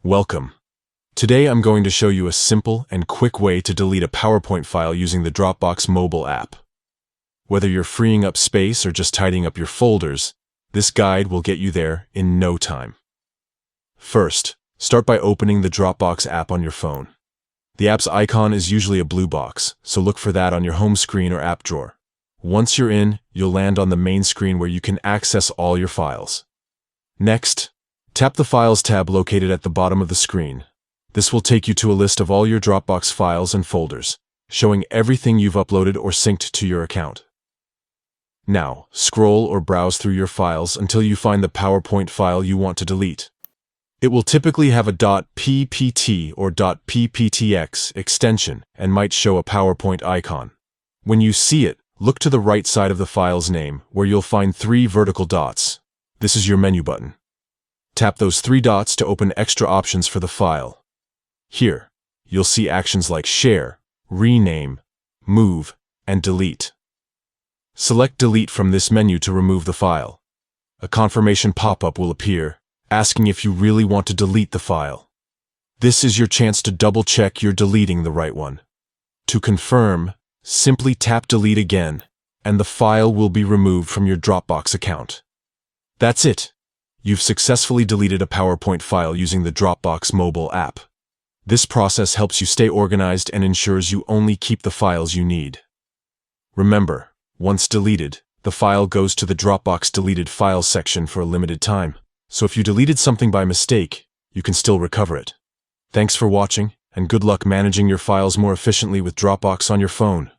Welcome. Today I'm going to show you a simple and quick way to delete a PowerPoint file using the Dropbox mobile app. Whether you're freeing up space or just tidying up your folders, this guide will get you there in no time. First, start by opening the Dropbox app on your phone. The app's icon is usually a blue box, so look for that on your home screen or app drawer. Once you're in, you'll land on the main screen where you can access all your files. Next, tap the Files tab located at the bottom of the screen. This will take you to a list of all your Dropbox files and folders, showing everything you've uploaded or synced to your account. Now, scroll or browse through your files until you find the PowerPoint file you want to delete. It will typically have a .ppt or .pptx extension and might show a PowerPoint icon. When you see it, look to the right side of the file's name, where you'll find 3 vertical dots. This is your menu button. Tap those 3 dots to open extra options for the file. Here, you'll see actions like Share, Rename, Move, and Delete. Select Delete from this menu to remove the file. A confirmation pop-up will appear, asking if you really want to delete the file. This is your chance to double-check you're deleting the right one. To confirm, simply tap Delete again, and the file will be removed from your Dropbox account. That's it. You've successfully deleted a PowerPoint file using the Dropbox mobile app. This process helps you stay organized and ensures you only keep the files you need. Remember, once deleted, the file goes to the Dropbox deleted files section for a limited time. So if you deleted something by mistake, you can still recover it. Thanks for watching, and good luck managing your files more efficiently with Dropbox on your phone.